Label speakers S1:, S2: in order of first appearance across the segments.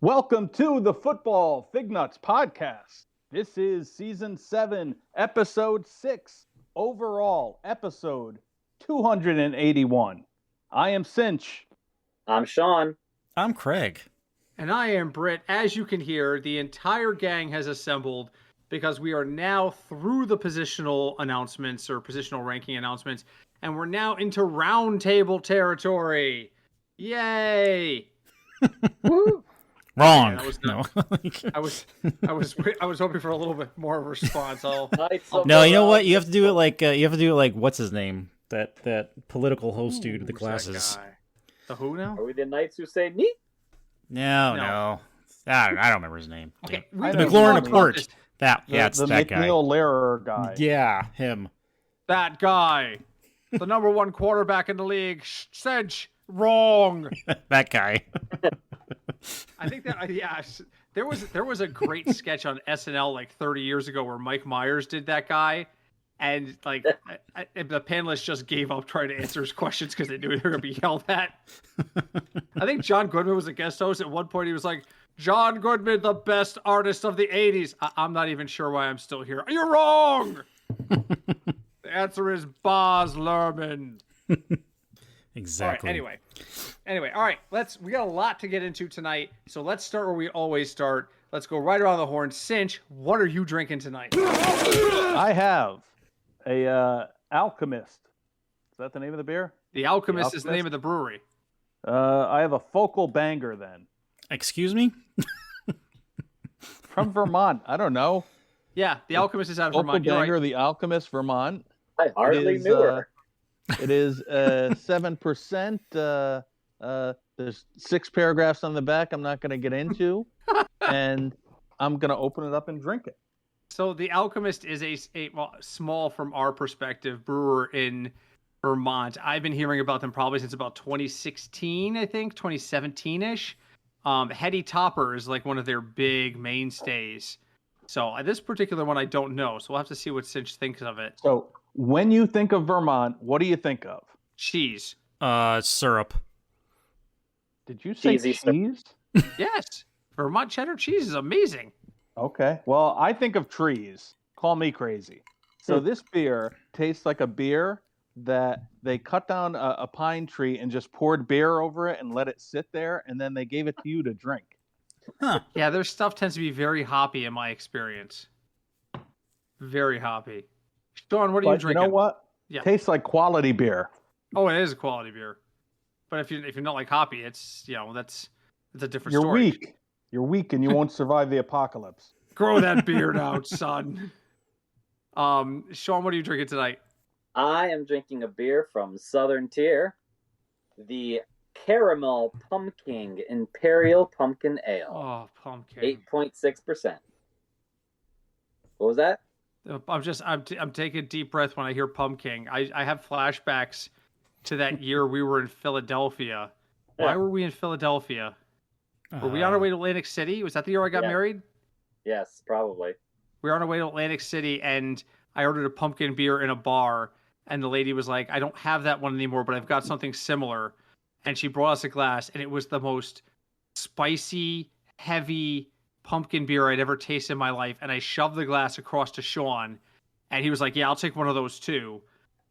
S1: Welcome to the Football Fignuts podcast. This is season 7, episode 6, overall episode 281. I am Cinch.
S2: I'm Sean.
S3: I'm Craig.
S4: And I am Britt. As you can hear, the entire gang has assembled because we are now through the positional announcements or positional ranking announcements, and we're now into Roundtable territory. Yay!
S3: Woo! Wrong.
S4: Yeah, no. I was hoping for a little bit more of a response.
S3: No, you know what? You have to do it like what's his name? That political host dude with the glasses.
S4: The who now?
S2: Are we the knights who say neat?
S3: No. I don't remember his name.
S4: Okay,
S3: the McLaurin Report. It's that
S1: McNeil
S3: guy.
S1: Lehrer guy.
S3: Yeah, him.
S4: That guy. The number one quarterback in the league. Cinch. Wrong.
S3: That guy.
S4: I think that there was a great sketch on SNL like 30 years ago where Mike Myers did that guy, and like the panelists just gave up trying to answer his questions because they knew they were going to be yelled at. I think John Goodman was a guest host at one point. He was like, "John Goodman, the best artist of the '80s." I'm not even sure why I'm still here. You're wrong. The answer is Baz Luhrmann.
S3: Exactly.
S4: All right, anyway, all right, we got a lot to get into tonight, so let's start where we always start. Let's go right around the horn. Cinch, what are you drinking tonight?
S1: I have a Alchemist. Is that the name of the beer?
S4: The Alchemist is the name of the brewery.
S1: I have a Focal Banger then.
S3: Excuse me?
S1: From Vermont. I don't know.
S4: Yeah, the Alchemist is out of
S1: Focal
S4: Vermont.
S1: Banger,
S4: Right.
S1: The Alchemist, Vermont.
S2: I hardly knew her.
S1: It is 7%. There's 6 paragraphs on the back I'm not going to get into, and I'm going to open it up and drink it.
S4: So the Alchemist is a small, from our perspective, brewer in Vermont. I've been hearing about them probably since about 2016, I think, 2017-ish. Heady Topper is like one of their big mainstays. So this particular one I don't know, so we'll have to see what Cinch thinks of it.
S1: So when you think of Vermont, what do you think of?
S4: Cheese.
S3: Syrup.
S1: Did you say
S2: Cheesy
S1: cheese?
S4: Yes. Vermont cheddar cheese is amazing.
S1: Okay. Well, I think of trees. Call me crazy. So this beer tastes like a beer that they cut down a pine tree and just poured beer over it and let it sit there, and then they gave it to you to drink.
S3: Huh.
S4: Yeah, their stuff tends to be very hoppy in my experience. Very hoppy. Sean, what are you drinking?
S1: You know what?
S4: Yeah.
S1: Tastes like quality beer.
S4: Oh, it is a quality beer. But if you're not like hoppy, it's that's a different
S1: You're
S4: story.
S1: weak. You're weak and you won't survive the apocalypse.
S4: Grow that beard out, son. Sean, what are you drinking tonight?
S2: I am drinking a beer from Southern Tier, the Caramel Pumpkin Imperial Pumpkin Ale.
S4: Oh, pumpkin.
S2: 8.6%. What was that?
S4: I'm taking a deep breath when I hear pumpkin. I have flashbacks to that year we were in Philadelphia. Why were we in Philadelphia? Were we on our way to Atlantic City? Was that the year I got married?
S2: Yes, probably.
S4: We were on our way to Atlantic City, and I ordered a pumpkin beer in a bar, and the lady was like, "I don't have that one anymore, but I've got something similar." And she brought us a glass, and it was the most spicy, heavy pumpkin beer I'd ever tasted in my life. And I shoved the glass across to Sean, and he was like, "Yeah, I'll take one of those too."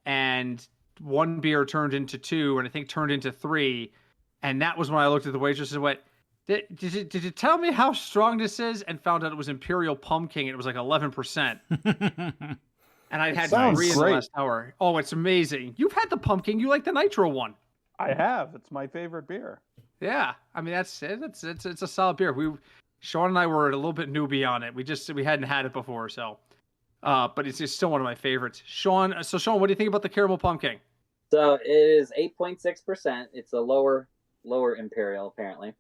S4: And one beer turned into 2, and I think turned into 3. And that was when I looked at the waitress and went, Did you tell me how strong this is? And found out it was Imperial Pumpkin, and it was like 11%. And I'd had 3 in the last hour. Oh, it's amazing. You've had the pumpkin. You like the nitro one.
S1: I have. It's my favorite beer.
S4: Yeah. I mean, it's a solid beer. Sean and I were a little bit newbie on it. We hadn't had it before, so. But it's still one of my favorites. Sean, what do you think about the caramel pumpkin?
S2: So it is 8.6%. It's a lower Imperial, apparently.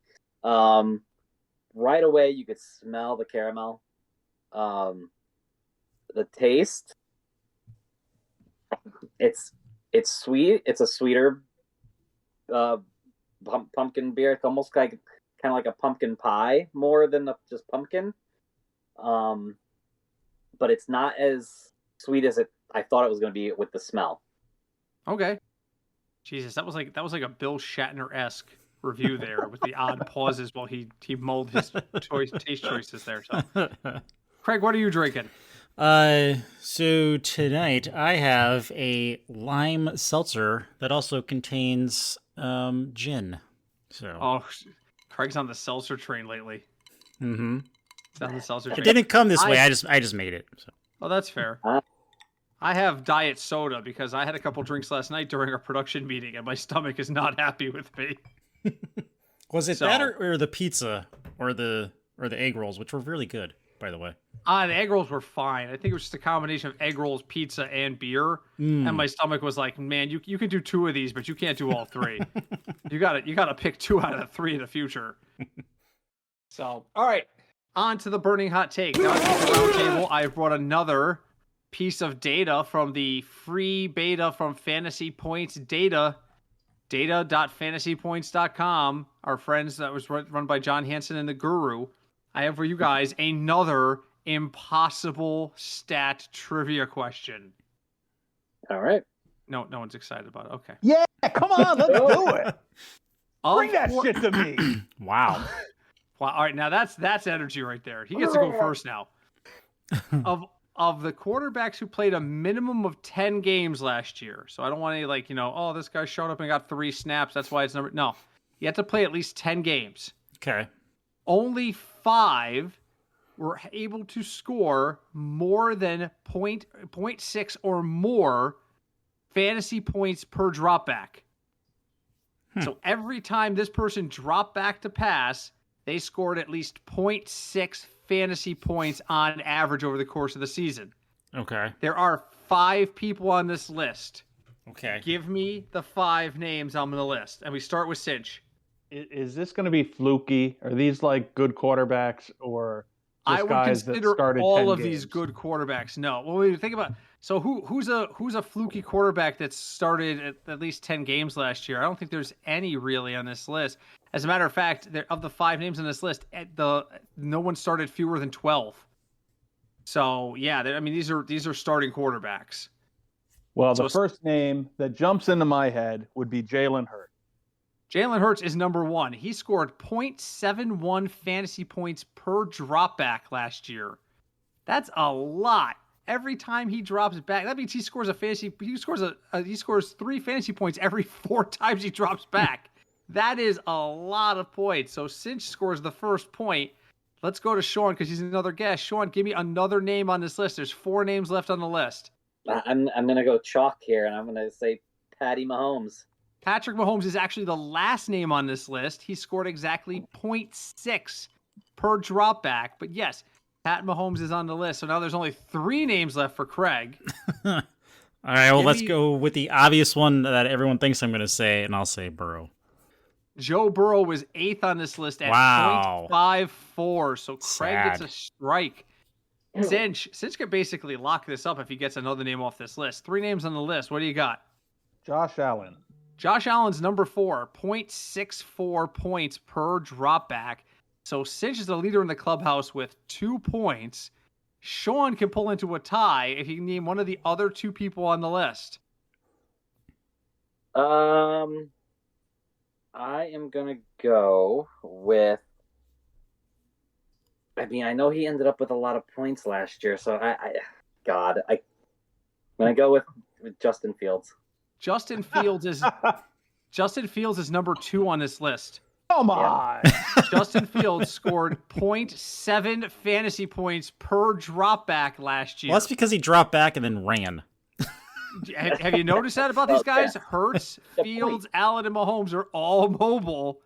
S2: Right away, you could smell the caramel. The taste, it's sweet. It's a sweeter pumpkin beer. It's almost like kind of like a pumpkin pie more than just pumpkin. But it's not as sweet as I thought it was going to be with the smell.
S4: Okay. Jesus, that was like a Bill Shatner-esque review there with the odd pauses while he mulled his taste choices there. So, Craig, what are you drinking?
S3: So tonight I have a lime seltzer that also contains gin. So.
S4: Oh, Craig's on the seltzer train lately.
S3: Mm-hmm.
S4: He's on the seltzer train.
S3: It didn't come this way. I just made it. So.
S4: Oh, that's fair. I have diet soda because I had a couple drinks last night during our production meeting, and my stomach is not happy with me.
S3: Was it that or the pizza or the egg rolls, which were really good, by the way?
S4: The egg rolls were fine. I think it was just a combination of egg rolls, pizza, and beer. And my stomach was like, "Man, you can do 2 of these, but you can't do all 3. you gotta pick 2 out of the 3 in the future." So, all right, on to the burning hot take. Now, at the Roundtable, I've brought another piece of data from the free beta from Fantasy Points data.fantasypoints.com. Our friends that was run by John Hansen and the Guru. I have for you guys another impossible stat trivia question.
S2: All right.
S4: No one's excited about it. Okay.
S1: Yeah, come on, let's do it. Bring that
S4: Of
S1: shit to me.
S3: Wow.
S4: Well, all right, now that's energy right there. He gets to go first now. Of the quarterbacks who played a minimum of 10 games last year, so I don't want any oh, this guy showed up and got 3 snaps, that's why it's number. No, you have to play at least 10 games.
S3: Okay.
S4: Only 5 were able to score more than 0.6 or more fantasy points per dropback. So every time this person dropped back to pass, they scored at least 0.6 fantasy points on average over the course of the season.
S3: Okay.
S4: There are 5 people on this list.
S3: Okay.
S4: Give me the 5 names on the list. And we start with Cinch.
S1: Is this going to be fluky? Are these like good quarterbacks or just
S4: I would
S1: guys that
S4: consider
S1: started
S4: all
S1: 10
S4: of
S1: games?
S4: these good quarterbacks. No. Well, we think about so who's a fluky quarterback that started at least 10 games last year? I don't think there's any really on this list. As a matter of fact, of the 5 names on this list, no one started fewer than 12. So yeah, I mean these are starting quarterbacks.
S1: Well, the first name that jumps into my head would be Jalen Hurts.
S4: Jalen Hurts is number 1. He scored 0.71 fantasy points per dropback last year. That's a lot. Every time he drops back, that means he scores 3 fantasy points every 4 times he drops back. That is a lot of points. So Cinch scores the first point. Let's go to Sean because he's another guest. Sean, give me another name on this list. There's 4 names left on the list.
S2: I'm gonna go chalk here, and I'm gonna say Patty Mahomes.
S4: Patrick Mahomes is actually the last name on this list. He scored exactly 0.6 per dropback. But yes, Pat Mahomes is on the list. So now there's only 3 names left for Craig.
S3: All right, well, let's go with the obvious one that everyone thinks I'm going to say, and I'll say Burrow.
S4: Joe Burrow was 8th on this list at 0.54. So Craig gets a strike. Cinch could basically lock this up if he gets another name off this list. 3 names on the list. What do you got?
S1: Josh Allen.
S4: Josh Allen's number 4, 0.64 points per dropback. So Cinch is the leader in the clubhouse with 2 points. Sean can pull into a tie if he can name one of the other 2 people on the list.
S2: I am gonna go with. I mean, I know he ended up with a lot of points last year, so I'm gonna go with Justin Fields.
S4: Justin Fields is number 2 on this list.
S1: Come on.
S4: Justin Fields scored 0.7 fantasy points per dropback last year.
S3: Well, that's because he dropped back and then ran.
S4: Have you noticed that about these guys? Hurts, Fields, Allen, and Mahomes are all mobile.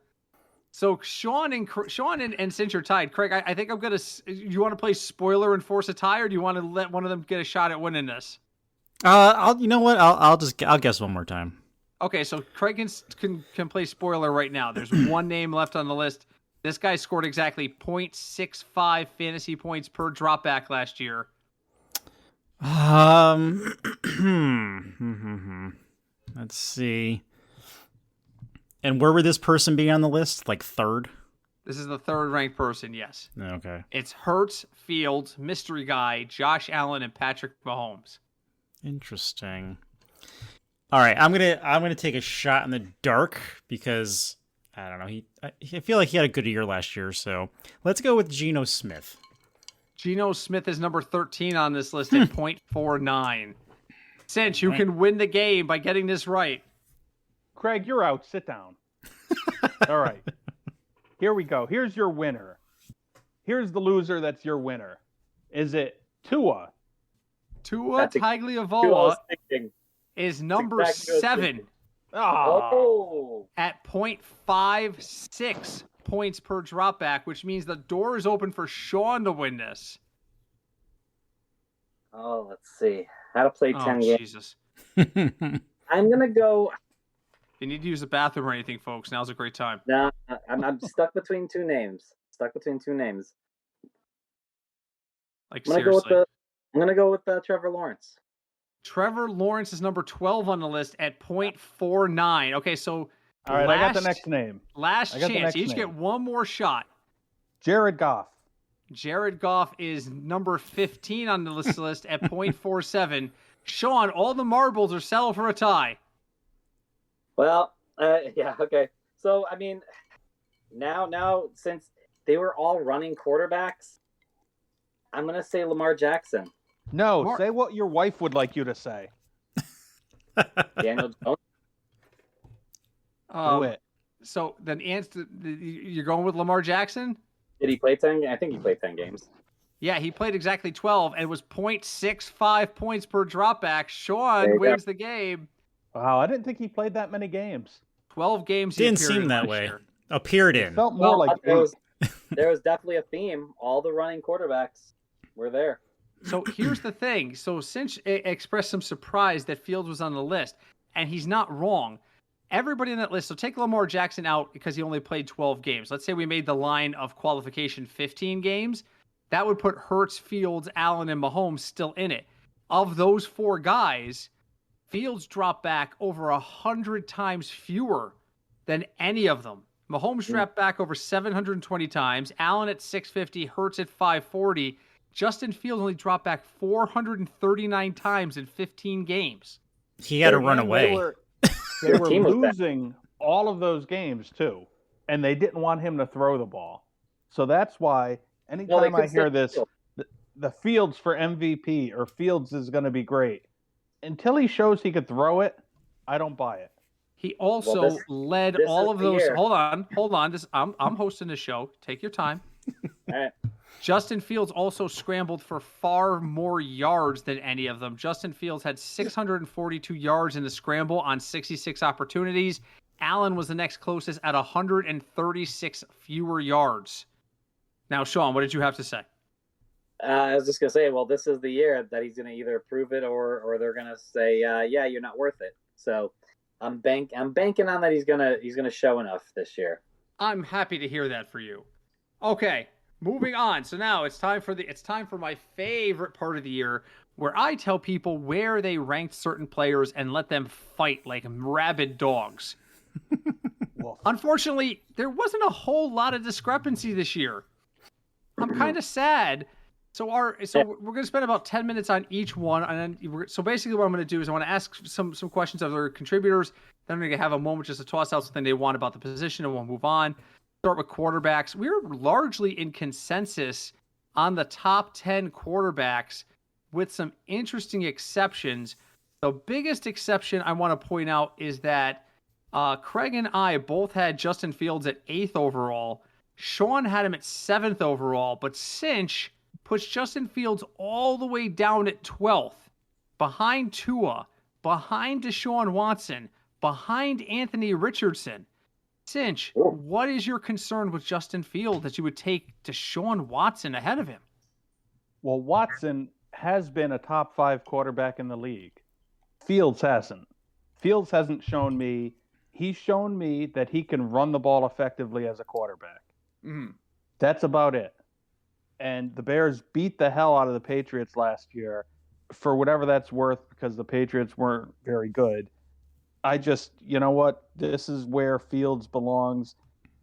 S4: So Sean and Cinch are tied. Craig, I think I'm gonna. You want to play spoiler and force a tie, or do you want to let one of them get a shot at winning this?
S3: You know what? I'll guess one more time.
S4: Okay, so Craig can play spoiler right now. There's 1 name left on the list. This guy scored exactly 0.65 fantasy points per dropback last year.
S3: Let's see. And where would this person be on the list? Like 3rd?
S4: This is the 3rd ranked person, yes.
S3: Okay.
S4: It's Hurts, Fields, Mystery Guy, Josh Allen, and Patrick Mahomes.
S3: Interesting. All right, I'm gonna take a shot in the dark because I don't know. I feel like he had a good year last year, so let's go with Geno Smith.
S4: Geno Smith is number 13 on this list at 0.49. Cinch, you can win the game by getting this right.
S1: Craig, you're out. Sit down. All right. Here we go. Here's your winner. Here's the loser that's your winner. Is it Tua?
S4: Tua Tagliavola is number 7 at 0.56 points per dropback, which means the door is open for Sean to win this.
S2: Oh, let's see. How to play 10 games.
S4: Jesus.
S2: I'm going to go...
S4: If you need to use the bathroom or anything, folks, now's a great time.
S2: No, I'm stuck between two names.
S4: Like,
S2: I'm going to go with Trevor Lawrence.
S4: Trevor Lawrence is number 12 on the list at 0.49. Okay, so...
S1: All right, I got the next name.
S4: Last chance. You each get one more shot.
S1: Jared Goff.
S4: Jared Goff is number 15 on the list at 0.47. Sean, all the marbles are settled for a tie.
S2: Well, yeah, okay. So, I mean, now since they were all running quarterbacks, I'm going to say Lamar Jackson.
S1: No, say what your wife would like you to say.
S2: Daniel Jones.
S1: Do it.
S4: So then, you're going with Lamar Jackson?
S2: Did he play 10? I think he played 10 games.
S4: Yeah, he played exactly 12 and was 0.65 points per dropback. Sean wins the game.
S1: Wow, I didn't think he played that many games.
S4: 12 games.
S3: Didn't seem that way. Appeared in.
S1: It felt more like
S2: there was definitely a theme. All the running quarterbacks were there.
S4: So here's the thing. So Cinch expressed some surprise that Fields was on the list, and he's not wrong. Everybody on that list, so take Lamar Jackson out because he only played 12 games. Let's say we made the line of qualification 15 games. That would put Hurts, Fields, Allen, and Mahomes still in it. Of those 4 guys, Fields dropped back over 100 times fewer than any of them. Mahomes dropped back over 720 times. Allen at 650, Hurts at 540. Justin Fields only dropped back 439 times in 15 games.
S3: He had to run away.
S1: They were losing all of those games, too. And they didn't want him to throw the ball. So that's why anytime I hear this, the Fields for MVP or Fields is going to be great. Until he shows he could throw it, I don't buy it.
S4: He also led all of those. Hold on. I'm hosting the show. Take your time.
S2: All right.
S4: Justin Fields also scrambled for far more yards than any of them. Justin Fields had 642 yards in the scramble on 66 opportunities. Allen was the next closest at 136 fewer yards. Now, Sean, what did you have to say?
S2: I was just going to say, well, this is the year that he's going to either prove it or they're going to say, yeah, you're not worth it. So I'm banking on that he's going to show enough this year.
S4: I'm happy to hear that for you. Okay. Moving on. So now it's time for my favorite part of the year, where I tell people where they ranked certain players and let them fight like rabid dogs. Unfortunately, there wasn't a whole lot of discrepancy this year. I'm kind of sad. So we're going to spend about 10 minutes on each one, and then so basically what I'm going to do is I want to ask some questions of our contributors. Then I'm going to have a moment just to toss out something they want about the position, and we'll move on. Start with quarterbacks. We're largely in consensus on the top 10 quarterbacks with some interesting exceptions. The biggest exception I want to point out is that Craig and I both had Justin Fields at 8th overall. Sean had him at 7th overall, but Cinch puts Justin Fields all the way down at 12th, behind Tua, behind Deshaun Watson, behind Anthony Richardson. Cinch, what is your concern with Justin Fields that you would take Deshaun Watson ahead of him?
S1: Well, Watson has been a top 5 quarterback in the league. Fields hasn't. Fields hasn't shown me. He's shown me that he can run the ball effectively as a quarterback.
S4: Mm-hmm.
S1: That's about it. And the Bears beat the hell out of the Patriots last year for whatever that's worth because the Patriots weren't very good. You know what? This is where Fields belongs.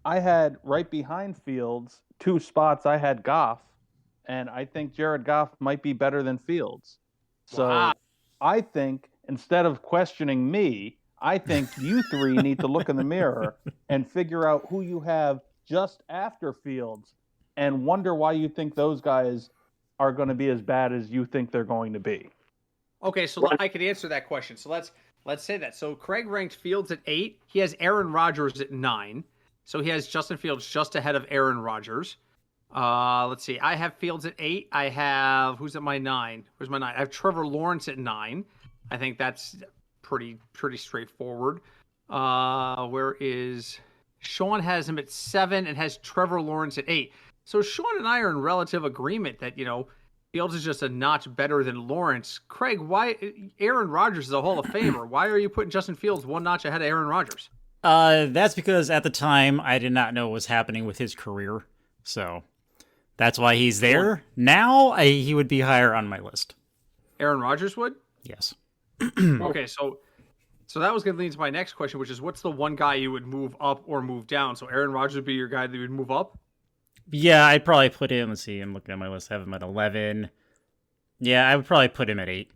S1: I had right behind Fields 2 spots. I had Goff, and I think Jared Goff might be better than Fields. So I think instead of questioning me, I think you three need to look in the mirror and figure out who you have just after Fields and wonder why you think those guys are going to be as bad as you think they're going to be.
S4: Okay, so I could answer that question. So let's say that. So Craig ranked Fields at 8. He has Aaron Rodgers at 9. So he has Justin Fields just ahead of Aaron Rodgers. Let's see. I have Fields at 8. I have who's at my 9? Where's my 9? I have Trevor Lawrence at 9. I think that's pretty straightforward. Where is Sean? Has him at 7 and has Trevor Lawrence at 8. So Sean and I are in relative agreement that Fields is just a notch better than Lawrence. Craig, why Aaron Rodgers is a Hall of Famer? Why are you putting Justin Fields one notch ahead of Aaron Rodgers?
S3: That's because at the time I did not know what was happening with his career, so that's why he's there. Now he would be higher on my list.
S4: Aaron Rodgers would?
S3: Yes.
S4: Okay, so that was going to lead to my next question, which is what's the one guy you would move up or move down? So Aaron Rodgers would be your guy that you would move up?
S3: Yeah, I'd probably put him, let's see, I'm looking at my list, I have him at 11. Yeah, I would probably put him at 8.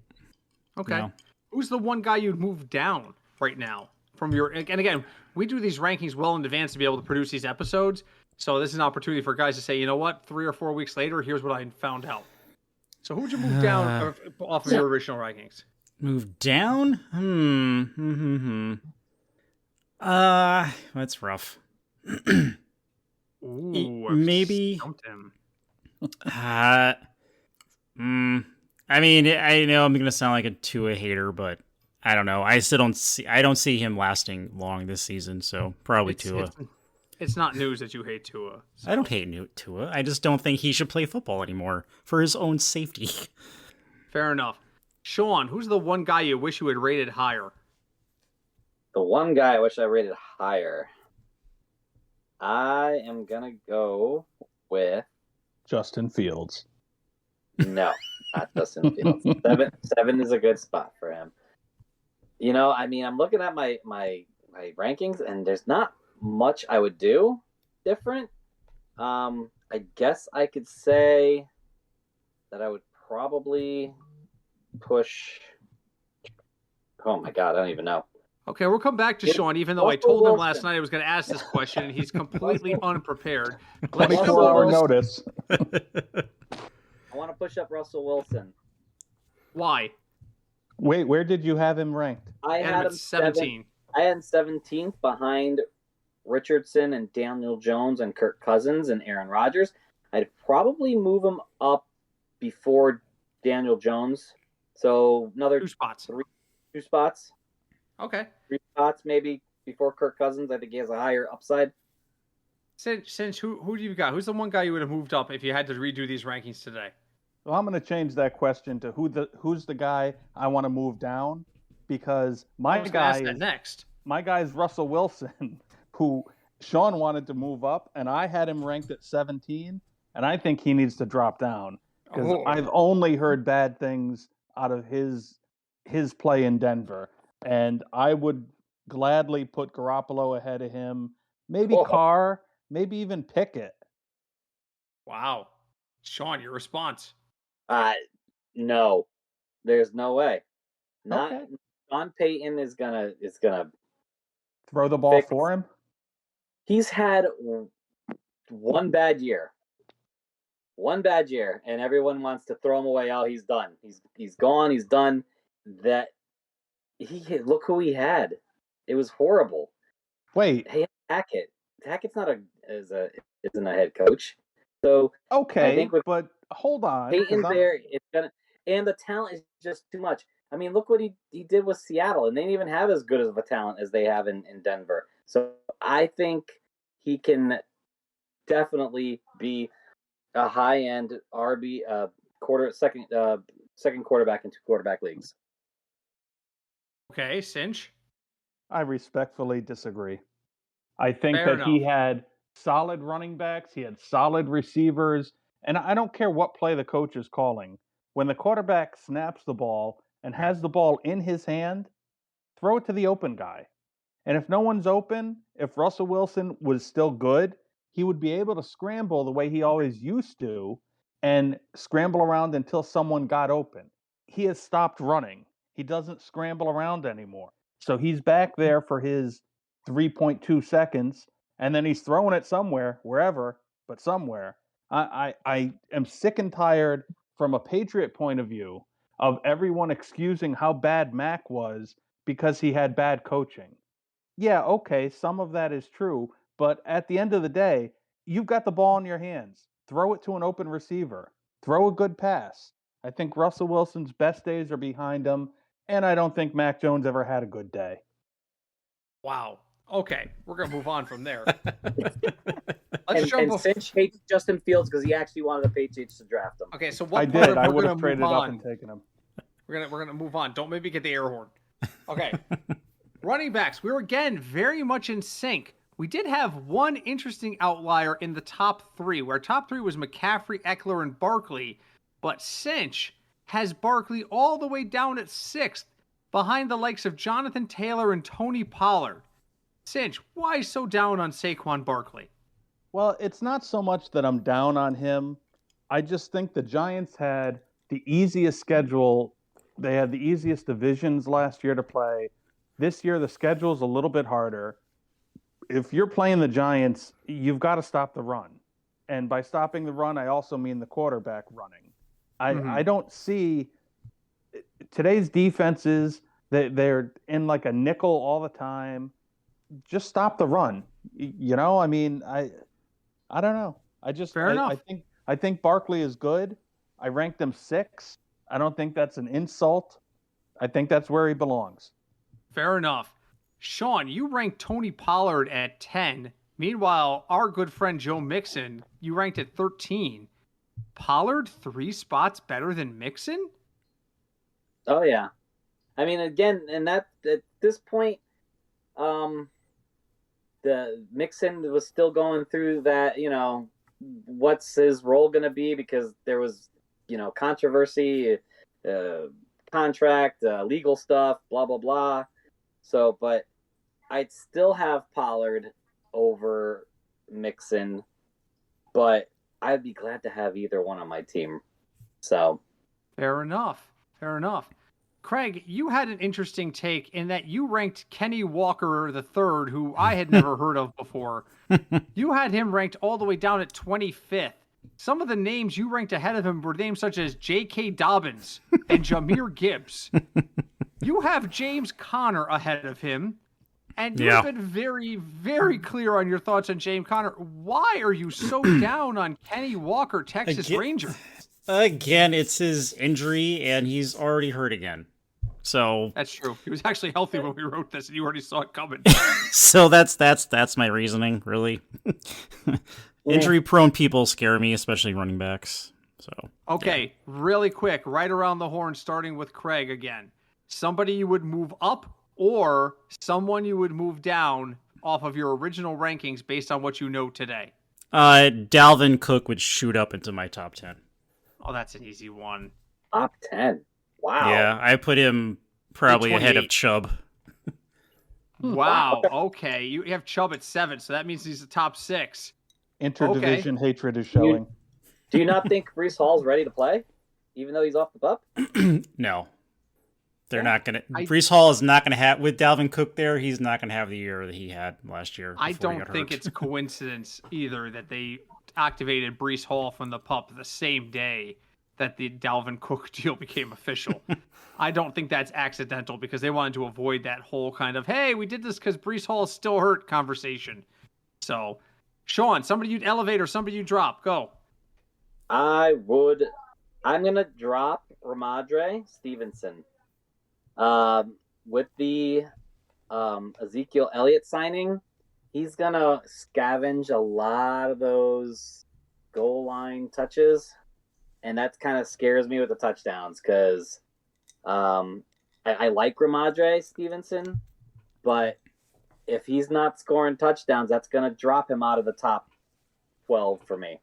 S4: Okay.
S3: No.
S4: Who's the one guy you'd move down right now from your, and again, we do these rankings well in advance to be able to produce these episodes. So this is an opportunity for guys to say, you know what, 3 or 4 weeks later, here's what I found out. So who would you move down off of your original rankings?
S3: Move down? That's rough.
S4: Ooh,
S3: maybe.
S4: Stumped him.
S3: I mean, I know I'm gonna sound like a Tua hater, but I don't know. I don't see him lasting long this season, so probably Tua.
S4: It's not news that you hate Tua. So.
S3: I don't hate Tua. I just don't think he should play football anymore for his own safety.
S4: Fair enough. Sean, who's the one guy you wish you had rated higher?
S2: The one guy I wish I rated higher. I am gonna go with
S1: Justin Fields.
S2: No, not Justin Fields. Seven is a good spot for him. I'm looking at my rankings, and there's not much I would do different. I guess I could say that I would probably push. Oh my god, I don't even know.
S4: Okay, we'll come back to Sean, even though I told him last night I was going to ask this question, and he's completely unprepared.
S1: 24-hour notice.
S2: I want to push up Russell Wilson.
S4: Why?
S1: Wait, where did you have him ranked?
S2: I had him
S4: 17.
S2: I had him 17th behind Richardson and Daniel Jones and Kirk Cousins and Aaron Rodgers. I'd probably move him up before Daniel Jones. So another
S4: 2 spots.
S2: 2 spots.
S4: Okay.
S2: 3 spots maybe before Kirk Cousins. I think he has a higher upside.
S4: Since who do you got? Who's the one guy you would have moved up if you had to redo these rankings today?
S1: Well, I'm going to change that question to who's the guy I want to move down, because my guy is Russell Wilson, who Sean wanted to move up, and I had him ranked at 17, and I think he needs to drop down because I've only heard bad things out of his play in Denver, and I would gladly put Garoppolo ahead of him, maybe Carr, maybe even Pickett.
S4: Wow. Sean, your response?
S2: No, there's no way.
S1: Okay.
S2: Sean Payton is gonna
S1: throw the ball for him.
S2: He's had one bad year, and everyone wants to throw him away. Oh, he's done. He's gone. He's done. That look who he had. It was horrible.
S1: Wait,
S2: hey, Hackett. Hackett's isn't a head coach. So
S1: okay,
S2: I think
S1: but hold on.
S2: Payton's there. And the talent is just too much. I mean, look what he did with Seattle, and they didn't even have as good of a talent as they have in Denver. So I think he can definitely be a high-end RB second quarterback in 2 quarterback leagues.
S4: Okay, Cinch.
S1: I respectfully disagree. I think
S4: Fair
S1: he
S4: enough.
S1: had solid running backs, he had solid receivers, and I don't care what play the coach is calling. When the quarterback snaps the ball and has the ball in his hand, throw it to the open guy. And if no one's open, if Russell Wilson was still good, he would be able to scramble the way he always used to and scramble around until someone got open. He has stopped running. He doesn't scramble around anymore. So he's back there for his 3.2 seconds, and then he's throwing it somewhere, wherever, but somewhere. I am sick and tired from a Patriot point of view of everyone excusing how bad Mac was because he had bad coaching. Yeah, okay, some of that is true, but at the end of the day, you've got the ball in your hands. Throw it to an open receiver. Throw a good pass. I think Russell Wilson's best days are behind him, and I don't think Mac Jones ever had a good day.
S4: Wow. Okay, we're gonna move on from there.
S2: And Cinch hates Justin Fields because he actually wanted the Patriots to draft him.
S4: Okay, so
S1: I did. I would have traded up and taken him.
S4: We're gonna move on. Don't maybe get the air horn. Okay. Running backs. We were again very much in sync. We did have one interesting outlier in the top three, where top three was McCaffrey, Eckler, and Barkley, but Cinch has Barkley all the way down at 6th, behind the likes of Jonathan Taylor and Tony Pollard. Cinch, why so down on Saquon Barkley?
S1: Well, it's not so much that I'm down on him. I just think the Giants had the easiest schedule. They had the easiest divisions last year to play. This year, the schedule's a little bit harder. If you're playing the Giants, you've got to stop the run. And by stopping the run, I also mean the quarterback running. I don't see today's defenses, they're in like a nickel all the time. Just stop the run. You know, I mean, I don't know.
S4: Fair enough.
S1: I think Barkley is good. I ranked him 6. I don't think that's an insult. I think that's where he belongs.
S4: Fair enough. Sean, you ranked Tony Pollard at 10. Meanwhile, our good friend Joe Mixon, you ranked at 13. Pollard 3 spots better than Mixon?
S2: Oh yeah. I mean, again, and that at this point, the Mixon was still going through that, what's his role going to be, because there was, controversy, contract, legal stuff, blah, blah, blah. So, but I'd still have Pollard over Mixon, but I'd be glad to have either one on my team. So,
S4: Fair enough. Craig, you had an interesting take in that you ranked Kenny Walker III, who I had never heard of before. You had him ranked all the way down at 25th. Some of the names you ranked ahead of him were names such as J.K. Dobbins and Jahmyr Gibbs. You have James Conner ahead of him, and you've been very, very clear on your thoughts on James Conner. Why are you so down on Kenny Walker, Texas Ranger?
S3: Again, it's his injury, and he's already hurt again. So
S4: that's true. He was actually healthy when we wrote this, and you already saw it coming.
S3: So that's my reasoning, really. Injury-prone people scare me, especially running backs. So
S4: okay, really quick, right around the horn, starting with Craig again. Somebody you would move up, or someone you would move down off of your original rankings based on what you know today.
S3: Dalvin Cook would shoot up into my top 10.
S4: Oh, that's an easy one.
S2: Top 10. Wow.
S3: Yeah, I put him probably ahead of Chubb.
S4: Wow. Okay. You have Chubb at 7, so that means he's the top 6.
S1: Interdivision hatred is showing.
S2: Do you not think Breece Hall's ready to play, even though he's off the pup?
S3: No. They're not going to. Breece Hall is not going to have, with Dalvin Cook there, he's not going to have the year that he had last year.
S4: I don't think it's a coincidence either that they activated Breece Hall from the pup the same day that the Dalvin Cook deal became official. I don't think that's accidental, because they wanted to avoid that whole kind of, hey, we did this because Breece Hall is still hurt conversation. So, Sean, somebody you'd elevate or somebody you drop. Go.
S2: I'm going to drop Ramondre Stevenson. With the Ezekiel Elliott signing, he's going to scavenge a lot of those goal line touches. And that kind of scares me with the touchdowns, because I like Ramondre Stevenson, but if he's not scoring touchdowns, that's going to drop him out of the top 12 for me.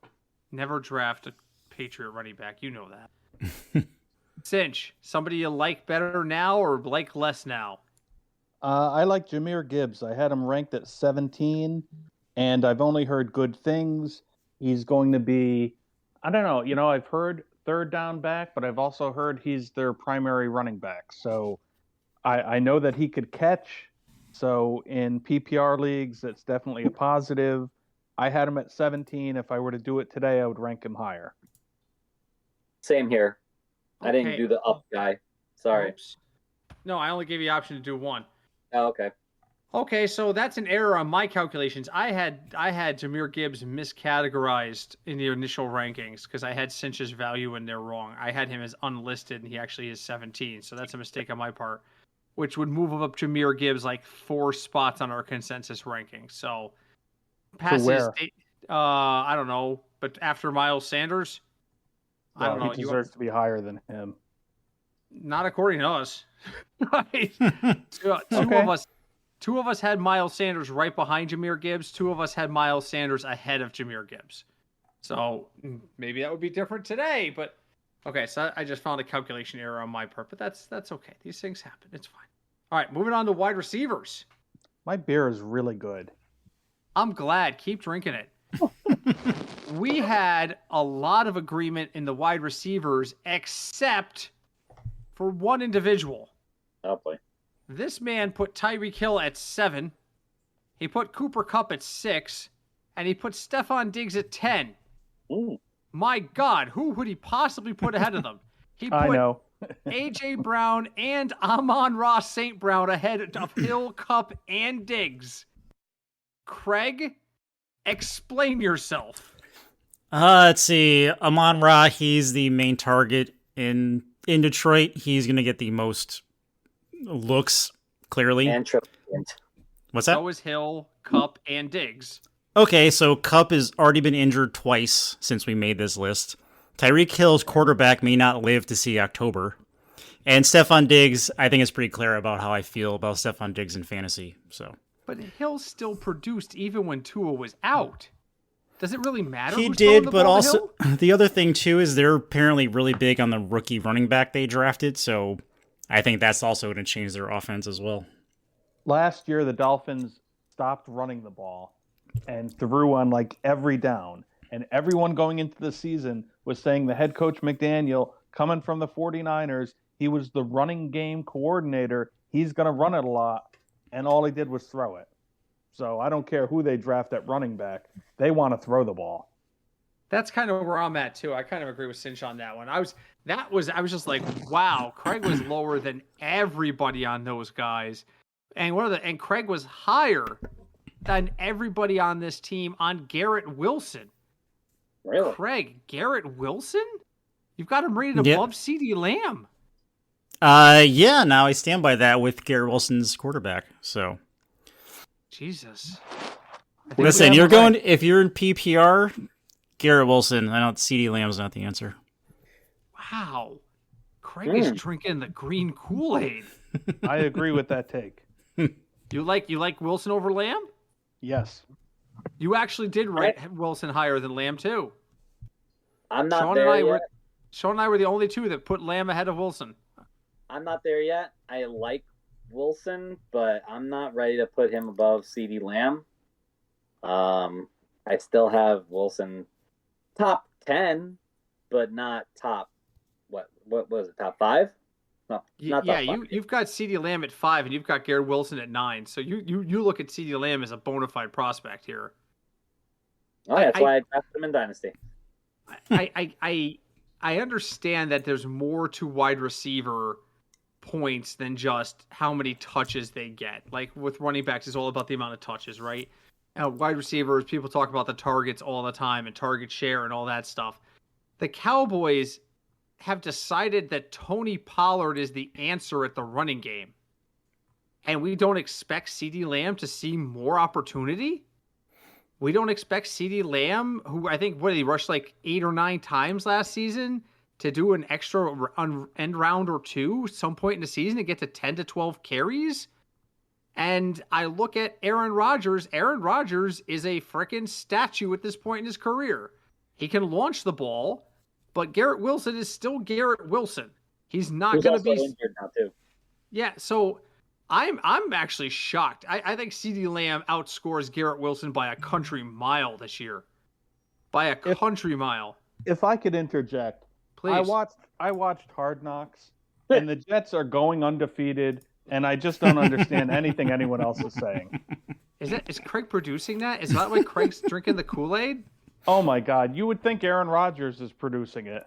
S4: Never draft a Patriot running back. You know that. Cinch, somebody you like better now or like less now?
S1: I like Jahmyr Gibbs. I had him ranked at 17, and I've only heard good things. He's going to be, I don't know, I've heard third down back, but I've also heard he's their primary running back. So I know that he could catch. So in PPR leagues, that's definitely a positive. I had him at 17. If I were to do it today, I would rank him higher.
S2: Same here. I didn't
S4: Okay.
S2: do the up guy. Sorry.
S4: Oops. No, I only gave you the option to do one.
S2: Oh, okay.
S4: Okay, so that's an error on my calculations. I had Jahmyr Gibbs miscategorized in the initial rankings because I had Cinch's value in there wrong. I had him as unlisted, and he actually is 17. So that's a mistake on my part, which would move up Jahmyr Gibbs like 4 spots on our consensus ranking. So passes,
S1: where?
S4: I don't know, but after Miles Sanders, I don't know.
S1: He deserves to be higher than him.
S4: Not according to us. Right? Two of us had Miles Sanders right behind Jahmyr Gibbs. 2 of us had Miles Sanders ahead of Jahmyr Gibbs. So maybe that would be different today. But okay, so I just found a calculation error on my part. But that's okay. These things happen. It's fine. All right, moving on to wide receivers.
S1: My beer is really good.
S4: I'm glad. Keep drinking it. We had a lot of agreement in the wide receivers, except for one individual.
S2: Oh boy.
S4: This man put Tyreek Hill at 7. He put Cooper Kupp at 6. And he put Stephon Diggs at 10.
S2: Ooh.
S4: My God, who would he possibly put ahead of them? He put
S1: I know.
S4: A.J. Brown and Amon-Ra St. Brown ahead of Hill, Kupp, and Diggs. Craig, explain yourself.
S3: Let's see. Amon-Ra, he's the main target in Detroit. He's going to get the most looks, clearly.
S2: And Trippier.
S3: What's that?
S4: So is Hill, Kupp, and Diggs.
S3: Okay, so Kupp has already been injured twice since we made this list. Tyreek Hill's quarterback may not live to see October. And Stephon Diggs, I think it's pretty clear about how I feel about Stephon Diggs in fantasy. So,
S4: but Hill still produced even when Tua was out. Does it really matter?
S3: He
S4: who's throwing
S3: did,
S4: the
S3: but
S4: ball to
S3: also
S4: Hill?
S3: the other thing too is they're apparently really big on the rookie running back they drafted. So I think that's also going to change their offense as well.
S1: Last year, the Dolphins stopped running the ball and threw on like every down. And everyone going into the season was saying the head coach McDaniel, coming from the 49ers, he was the running game coordinator. He's going to run it a lot. And all he did was throw it. So I don't care who they draft at running back. They want to throw the ball.
S4: That's kind of where I'm at too. I kind of agree with Cinch on that one. I was just like, wow, Craig was lower than everybody on those guys. And Craig was higher than everybody on this team on Garrett Wilson.
S2: Really?
S4: Craig, Garrett Wilson? You've got him rated above CeeDee Lamb.
S3: Yeah, now I stand by that with Garrett Wilson's quarterback. So,
S4: Jesus.
S3: Listen, if you're in PPR, Garrett Wilson. I don't. CeeDee Lamb's not the answer.
S4: Wow, Craig is drinking the green Kool-Aid.
S1: I agree with that take.
S4: You like Wilson over Lamb?
S1: Yes.
S4: You actually did rate Wilson higher than Lamb too.
S2: I'm not there yet.
S4: Sean and I were the only two that put Lamb ahead of Wilson.
S2: I'm not there yet. I like Wilson, but I'm not ready to put him above CeeDee Lamb. I still have Wilson top 10, but not top, what was it, top 5? No, not top 5.
S4: You've got CeeDee Lamb at 5, and you've got Garrett Wilson at 9. So you look at CeeDee Lamb as a bona fide prospect here.
S2: Oh, that's why I drafted him in Dynasty.
S4: I understand that there's more to wide receiver points than just how many touches they get. Like with running backs, it's all about the amount of touches, right? Wide receivers, people talk about the targets all the time and target share and all that stuff. The Cowboys have decided that Tony Pollard is the answer at the running game. And we don't expect CeeDee Lamb to see more opportunity? We don't expect CeeDee Lamb, who I think, he rushed like 8 or 9 times last season, to do an extra end round or two some point in the season to get to 10 to 12 carries? And I look at Aaron Rodgers. Aaron Rodgers is a freaking statue at this point in his career. He can launch the ball, but Garrett Wilson is still Garrett Wilson. He's not going to be
S2: injured now too.
S4: Yeah, so I'm actually shocked. I think CeeDee Lamb outscores Garrett Wilson by a country mile this year. By a country mile.
S1: If I could interject,
S4: please.
S1: I watched Hard Knocks, and the Jets are going undefeated. and I just don't understand anything anyone else is saying.
S4: Is Craig producing that? Is that why Craig's drinking the Kool-Aid?
S1: Oh my God! You would think Aaron Rodgers is producing it.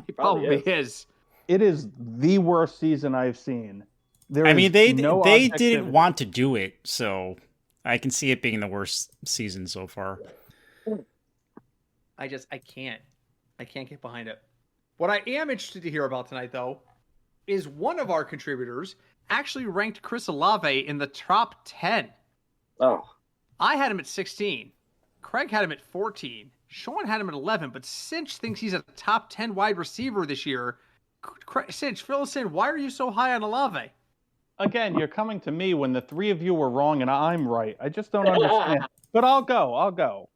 S4: He probably is.
S1: It is the worst season I've seen.
S3: They didn't want to do it, so I can see it being the worst season so far.
S4: I can't get behind it. What I am interested to hear about tonight, though, is one of our contributors actually ranked Chris Olave in the top 10.
S2: Oh.
S4: I had him at 16. Craig had him at 14. Sean had him at 11, but Cinch thinks he's a top 10 wide receiver this year. Cinch, fill us in. Why are you so high on Olave?
S1: Again, you're coming to me when the three of you were wrong and I'm right. I just don't understand. But I'll go.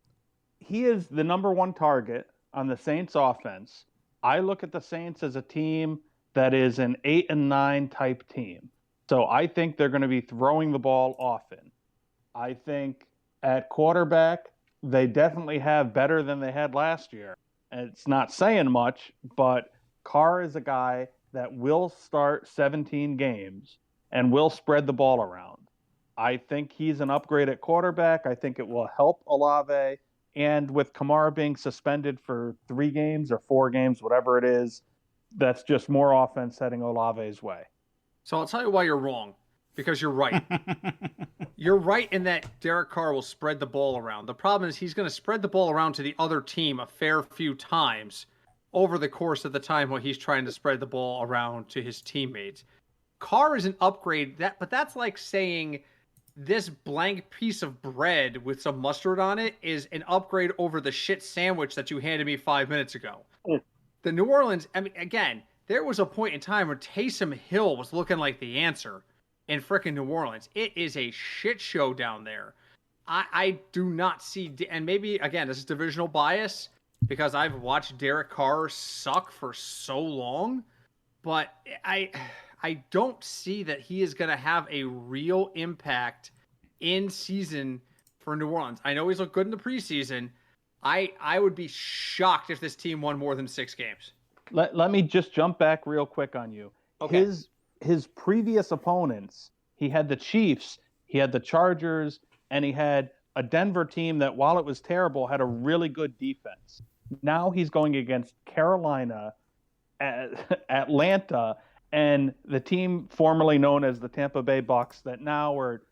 S1: He is the number one target on the Saints offense. I look at the Saints as a team that is an 8 and 9 type team. So I think they're going to be throwing the ball often. I think at quarterback, they definitely have better than they had last year. And it's not saying much, but Carr is a guy that will start 17 games and will spread the ball around. I think he's an upgrade at quarterback. I think it will help Olave. And with Kamara being suspended for 3 games or 4 games, whatever it is, that's just more offense heading Olave's way.
S4: So I'll tell you why you're wrong, because you're right. You're right in that Derek Carr will spread the ball around. The problem is he's going to spread the ball around to the other team a fair few times over the course of the time while he's trying to spread the ball around to his teammates. Carr is an upgrade, but that's like saying this blank piece of bread with some mustard on it is an upgrade over the shit sandwich that you handed me 5 minutes ago. The New Orleans, I mean, again, there was a point in time where Taysom Hill was looking like the answer in frickin' New Orleans. It is a shit show down there. I do not see, and maybe, again, this is divisional bias because I've watched Derek Carr suck for so long, but I don't see that he is going to have a real impact in season for New Orleans. I know he's looked good in the preseason. I would be shocked if this team won more than 6 games.
S1: Let me just jump back real quick on you.
S4: Okay.
S1: His previous opponents, he had the Chiefs, he had the Chargers, and he had a Denver team that, while it was terrible, had a really good defense. Now he's going against Carolina, Atlanta, and the team formerly known as the Tampa Bay Bucks that now are,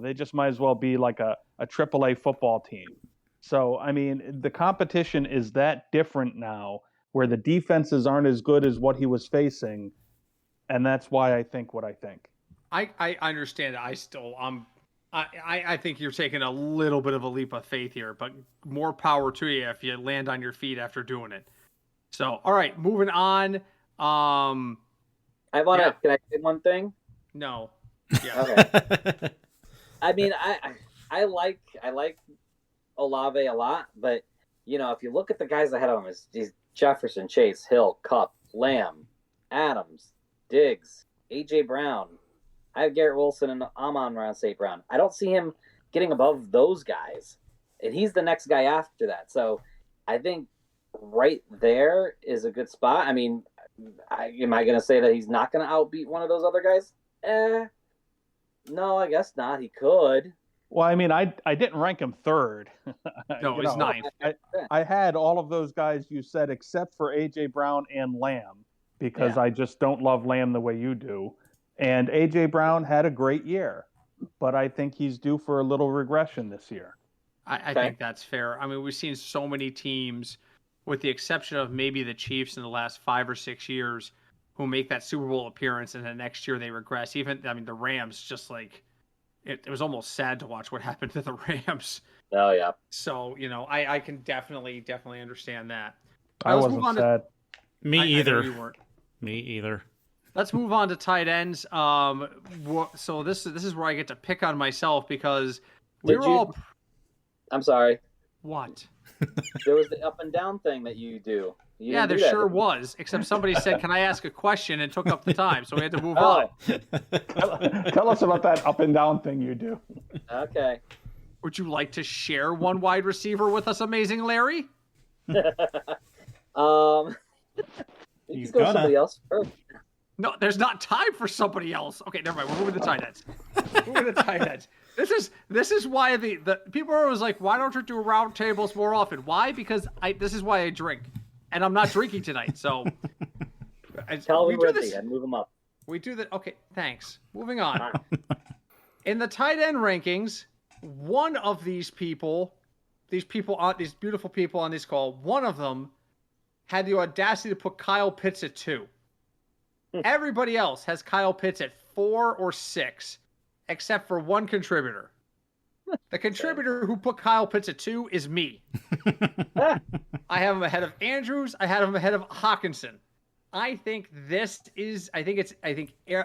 S1: they just might as well be like a AAA football team. So, I mean, the competition is that different now where the defenses aren't as good as what he was facing. And that's why I think what I think.
S4: I understand. I think you're taking a little bit of a leap of faith here, but more power to you if you land on your feet after doing it. So, all right, moving on.
S2: Can I say one thing?
S4: No.
S2: Yeah. Okay. I mean, I like Olave a lot, but if you look at the guys ahead of him, it's Jefferson, Chase, Hill, Kupp, Lamb, Adams, Diggs, AJ Brown. I have Garrett Wilson and Amon-Ra St. Brown. I don't see him getting above those guys, and he's the next guy after that. So I think right there is a good spot. I mean, am I going to say that he's not going to outbeat one of those other guys? No, I guess not. He could.
S1: Well, I mean, I didn't rank him third.
S4: No, he's ninth.
S1: I had all of those guys you said except for A.J. Brown and Lamb because I just don't love Lamb the way you do. And A.J. Brown had a great year, but I think he's due for a little regression this year.
S4: I think that's fair. I mean, we've seen so many teams, with the exception of maybe the Chiefs in the last 5 or 6 years, who make that Super Bowl appearance and the next year they regress. The Rams just like... It was almost sad to watch what happened to the Rams.
S2: Oh, yeah.
S4: So, I can definitely understand that.
S1: I wasn't sad.
S3: Me either.
S4: You weren't.
S3: Me either.
S4: Let's move on to tight ends. So this is where I get to pick on myself because
S2: I'm sorry.
S4: What?
S2: There was the up and down thing that you do.
S4: Yeah, there sure was. Except somebody said, "Can I ask a question?" and took up the time, so we had to move on.
S1: Tell us about that up and down thing you do.
S2: Okay.
S4: Would you like to share one wide receiver with us, amazing Larry?
S2: You go somebody else first.
S4: No, there's not time for somebody else. Okay, never mind. We're moving to tight ends. This is why the people are always like, why don't you do round tables more often? Why? Because this is why I drink, and I'm not drinking tonight. So
S2: Tell me where and move them up.
S4: We do that. Okay, thanks. Moving on. In the tight end rankings, one of these beautiful people on this call, one of them had the audacity to put Kyle Pitts at 2. Everybody else has Kyle Pitts at 4 or 6, except for one contributor. The contributor who put Kyle Pitts at 2 is me. I have him ahead of Andrews. I had him ahead of Hawkinson. I think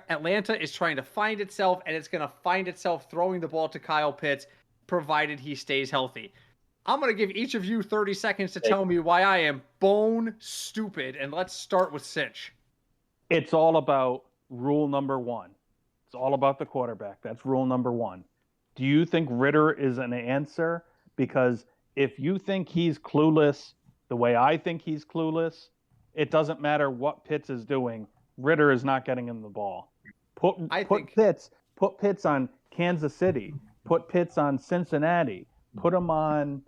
S4: Atlanta is trying to find itself, and it's going to find itself throwing the ball to Kyle Pitts, provided he stays healthy. I'm going to give each of you 30 seconds to tell me why I am bone stupid, and let's start with Cinch.
S1: It's all about rule number 1. It's all about the quarterback. That's rule number 1. Do you think Ritter is an answer? Because if you think he's clueless the way I think he's clueless, it doesn't matter what Pitts is doing. Ritter is not getting him the ball. Put Pitts on Kansas City. Put Pitts on Cincinnati. Put him on,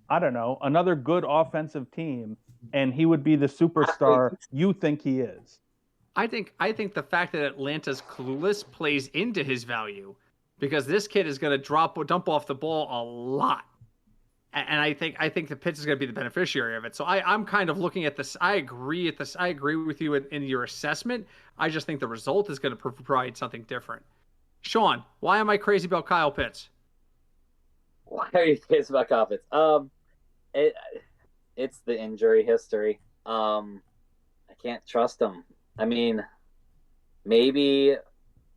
S1: I don't know, another good offensive team, and he would be the superstar you think he is.
S4: I think the fact that Atlanta's clueless plays into his value, because this kid is going to dump off the ball a lot. And I think the Pitts is going to be the beneficiary of it. So I'm kind of looking at this. I agree with you in your assessment. I just think the result is going to provide something different. Sean, why am I crazy about Kyle Pitts?
S2: Why are you crazy about Kyle Pitts? It's the injury history. I can't trust him. I mean, maybe,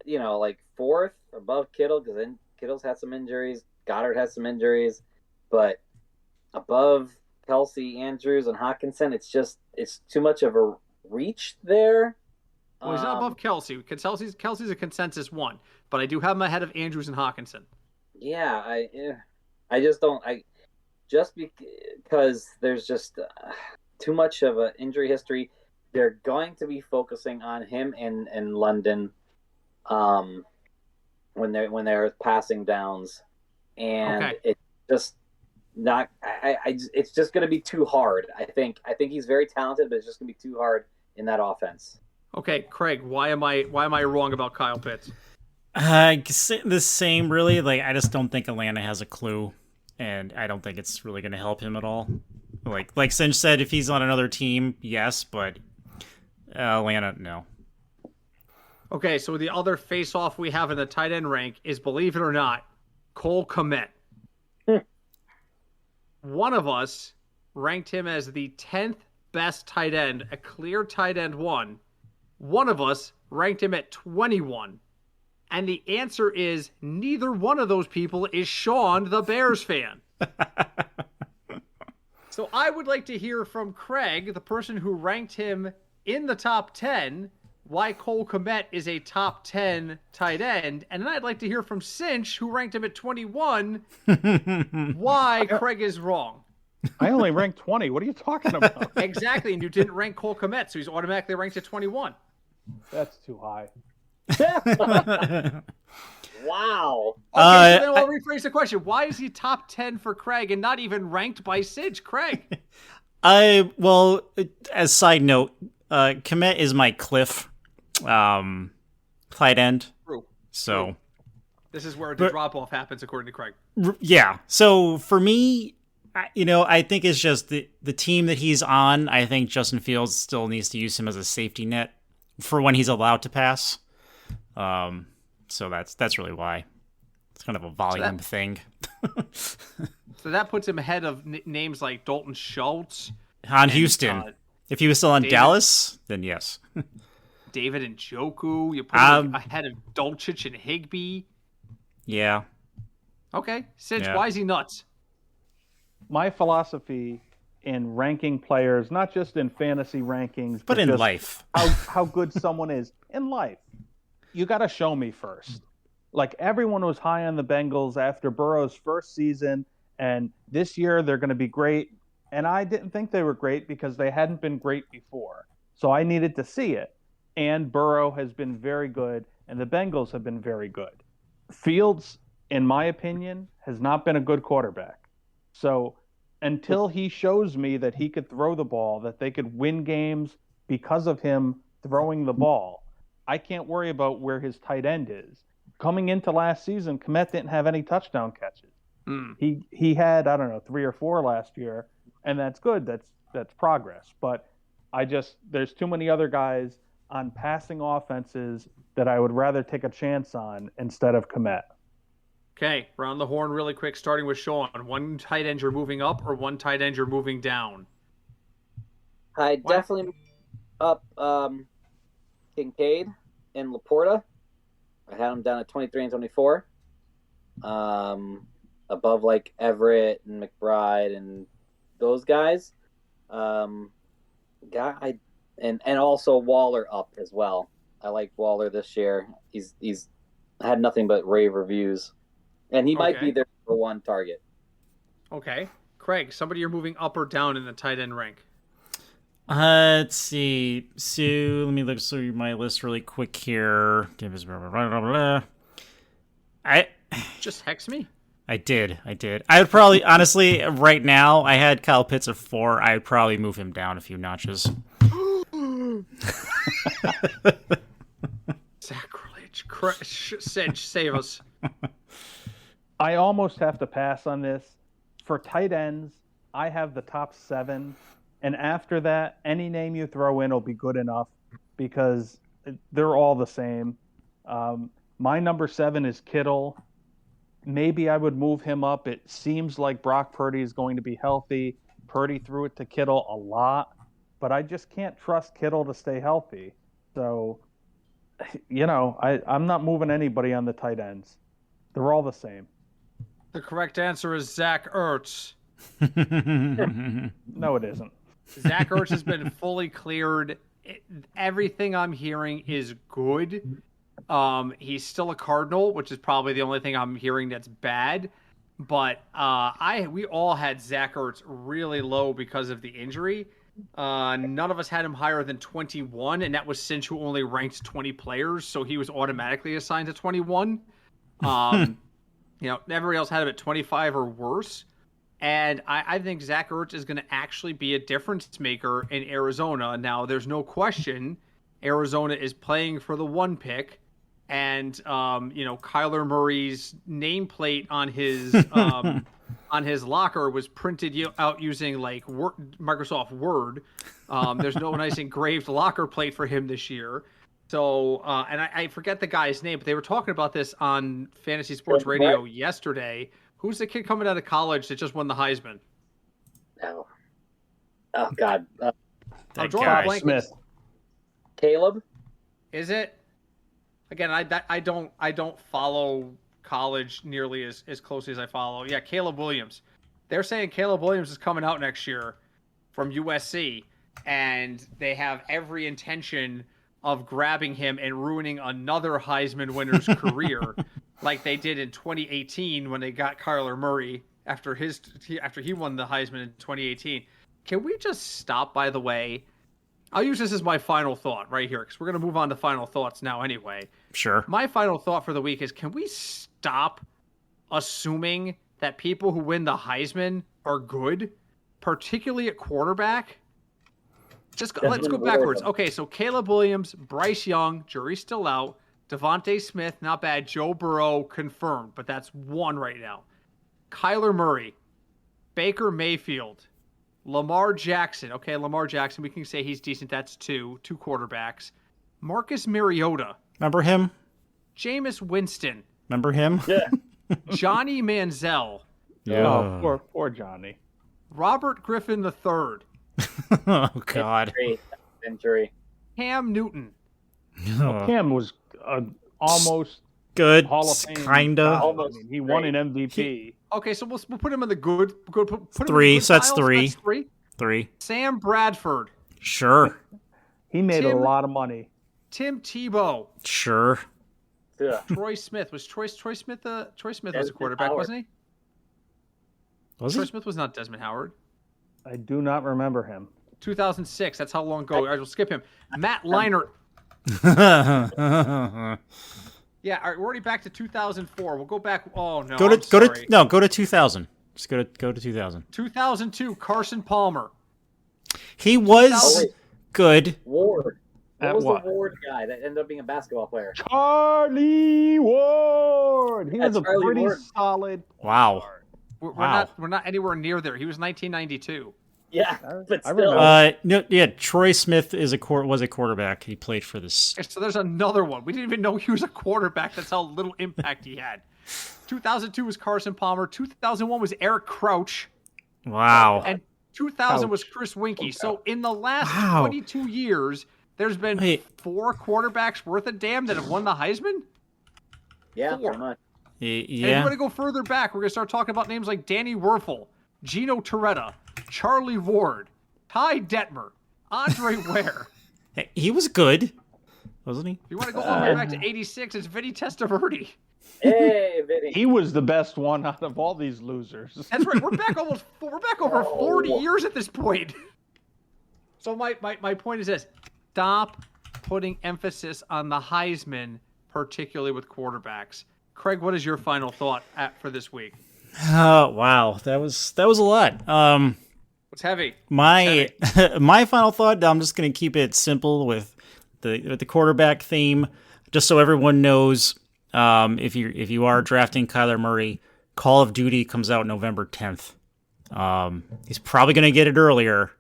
S2: like 4th above Kittle, because then Kittle's had some injuries. Goddard has some injuries. But above Kelsey, Andrews, and Hawkinson, it's too much of a reach there.
S4: Well, he's not above Kelsey, because Kelsey's a consensus 1, but I do have him ahead of Andrews and Hawkinson.
S2: Yeah, I just don't. Just because there's just too much of an injury history. They're going to be focusing on him in London, when they're passing downs, and it's just not. It's just going to be too hard. I think he's very talented, but it's just going to be too hard in that offense.
S4: Okay, Craig, why am I wrong about Kyle Pitts?
S3: The same, really. Like, I just don't think Atlanta has a clue, and I don't think it's really going to help him at all. Like Cinch said, if he's on another team, yes, but Atlanta, no.
S4: Okay, so the other face-off we have in the tight end rank is, believe it or not, Cole Kmet. One of us ranked him as the 10th best tight end, a clear tight end 1. One of us ranked him at 21. And the answer is neither one of those people is Sean, the Bears fan. So I would like to hear from Craig, the person who ranked him in the top 10, why Cole Kmet is a top 10 tight end. And then I'd like to hear from Cinch, who ranked him at 21, why Craig is wrong.
S1: I only ranked 20. What are you talking about?
S4: Exactly, and you didn't rank Cole Kmet, so he's automatically ranked at 21.
S1: That's too high.
S2: Wow.
S4: Okay, so then I'll rephrase the question. Why is he top 10 for Craig and not even ranked by Cinch? Craig.
S3: Well, as side note, Kmet is my cliff tight end.
S4: True.
S3: So
S4: this is where the drop-off happens, according to Craig.
S3: Yeah. So for me, I think it's just the team that he's on. I think Justin Fields still needs to use him as a safety net for when he's allowed to pass. So that's really why. It's kind of a volume thing.
S4: So that puts him ahead of names like Dalton Schultz.
S3: On Houston. If he was still on Dallas, then yes.
S4: David Njoku. You put him ahead of Dulcich and Higbee.
S3: Yeah.
S4: Okay. Cinch, why is he nuts?
S1: My philosophy in ranking players, not just in fantasy rankings,
S3: but in life,
S1: how good someone is in life. You got to show me first. Like, everyone was high on the Bengals after Burrow's first season, and this year they're going to be great. And I didn't think they were great because they hadn't been great before. So I needed to see it. and Burrow has been very good, and the Bengals have been very good. Fields, in my opinion, has not been a good quarterback. So until he shows me that he could throw the ball, that they could win games because of him throwing the ball, I can't worry about where his tight end is. Coming into last season, Kmet didn't have any touchdown catches. He had, I don't know, 3 or 4 last year, and that's good. That's progress. But there's too many other guys on passing offenses that I would rather take a chance on instead of Kmet.
S4: Okay, round the horn really quick, starting with Sean. One tight end you're moving up or one tight end you're moving down?
S2: I definitely up Kincaid and Laporta. I had them down at 23 and 24. Above like Everett and McBride and those guys. And also Waller up as well. I like Waller this year. He's had nothing but rave reviews. And he might be their number 1 target.
S4: Okay. Craig, somebody you're moving up or down in the tight end rank?
S3: Let's see. So let me look through my list really quick here.
S4: Just hex me?
S3: I did. I would probably, honestly, right now, I had Kyle Pitts at 4. I would probably move him down a few notches.
S4: Sacrilege. Sedge, save us.
S1: I almost have to pass on this. For tight ends, I have the top 7. And after that, any name you throw in will be good enough because they're all the same. My number 7 is Kittle. Maybe I would move him up. It seems like Brock Purdy is going to be healthy. Purdy threw it to Kittle a lot, but I just can't trust Kittle to stay healthy. So, I'm not moving anybody on the tight ends. They're all the same.
S4: The correct answer is Zach Ertz.
S1: No, it isn't.
S4: Zach Ertz has been fully cleared. Everything I'm hearing is good. He's still a Cardinal, which is probably the only thing I'm hearing that's bad. But we all had Zach Ertz really low because of the injury. None of us had him higher than 21, and that was since who only ranked 20 players, so he was automatically assigned to 21. Everybody else had him at 25 or worse. And I think Zach Ertz is going to actually be a difference maker in Arizona. Now, there's no question Arizona is playing for the 1 pick. And, Kyler Murray's nameplate on his locker was printed out using Microsoft Word. There's no nice engraved locker plate for him this year. So, and I forget the guy's name, but they were talking about this on Fantasy Sports Radio yesterday. Who's the kid coming out of college that just won the Heisman?
S2: Oh God.
S3: That guy.
S1: Smith.
S2: Caleb?
S4: Is it? Again, I don't follow college nearly as closely as I follow. Yeah, Caleb Williams. They're saying Caleb Williams is coming out next year from USC, and they have every intention of grabbing him and ruining another Heisman winner's career, like they did in 2018 when they got Kyler Murray after he won the Heisman in 2018. Can we just stop, by the way? I'll use this as my final thought right here, because we're going to move on to final thoughts now anyway.
S3: Sure.
S4: My final thought for the week is, can we stop assuming that people who win the Heisman are good, particularly at quarterback? Let's go backwards. Okay, so Caleb Williams, Bryce Young, jury's still out. Devontae Smith, not bad. Joe Burrow, confirmed, but that's 1 right now. Kyler Murray, Baker Mayfield, Lamar Jackson. Okay, Lamar Jackson, we can say he's decent. That's 2 quarterbacks. Marcus Mariota.
S3: Remember him?
S4: Jameis Winston.
S3: Remember him?
S1: Yeah.
S4: Johnny Manziel.
S3: Yeah.
S1: Oh, poor Johnny.
S4: Robert Griffin III.
S3: Oh, God.
S2: Injury.
S4: Cam Newton.
S3: Oh.
S1: Cam was almost
S3: Good.
S1: Hall of Fame.
S3: Kinda.
S2: Almost.
S1: I mean, he won an MVP.
S4: Okay, so we'll put him in the good. Put him
S3: 3,
S4: in the good
S3: so that's
S4: piles.
S3: 3.
S4: That's 3.
S3: 3.
S4: Sam Bradford.
S3: Sure.
S1: He made a
S4: Tim-
S1: lot of money.
S4: Tim Tebow.
S3: Sure.
S2: Yeah.
S4: Troy Smith. Was Troy Smith was a quarterback,
S2: Howard.
S4: wasn't he?
S3: Was
S4: Troy
S3: he?
S4: Smith was not Desmond Howard.
S1: I do not remember him.
S4: 2006. That's how long ago. I will skip him. Matt Leinart. Yeah, all right, we're already back to 2004. We'll go back. Oh no,
S3: go to 2000. Just go to 2000.
S4: 2002. Carson Palmer.
S3: He was
S4: 2000
S3: good.
S2: Ward. What
S1: At
S2: was
S1: what?
S2: the Ward guy that ended up being a basketball player?
S1: Charlie Ward. He was a
S2: Charlie
S1: pretty
S2: Ward.
S1: solid.
S3: Wow.
S4: We're not anywhere near there. He was 1992.
S2: Yeah, but
S1: I
S2: still.
S1: remember.
S3: Troy Smith was a quarterback. He played for this.
S4: So there's another one. We didn't even know he was a quarterback. That's how little impact he had. 2002 was Carson Palmer. 2001 was Eric Crouch.
S3: Wow.
S4: And 2000
S1: Ouch.
S4: was Chris Winkie. So in the last
S3: Wow.
S4: 22 years, there's been 4 quarterbacks worth a damn that have won the Heisman.
S2: Yeah,
S4: 4.
S2: pretty much.
S4: And if
S3: Yeah.
S4: we're going to go further back, we're going to start talking about names like Danny Werfel, Gino Torretta, Charlie Ward, Ty Detmer, Andre Ware.
S3: Hey, he was good, wasn't he?
S4: If you want to go all the way back to 86, it's Vinny Testaverde.
S2: Hey, Vinny.
S1: He was the best one out of all these losers.
S4: That's right. We're back over 40 years at this point. So my point is this: stop putting emphasis on the Heisman, particularly with quarterbacks. Craig, what is your final thought for this week?
S3: Oh wow, that was a lot.
S4: What's heavy?
S3: My final thought. I'm just gonna keep it simple with the quarterback theme, just so everyone knows. If you are drafting Kyler Murray, Call of Duty comes out November 10th. He's probably gonna get it earlier,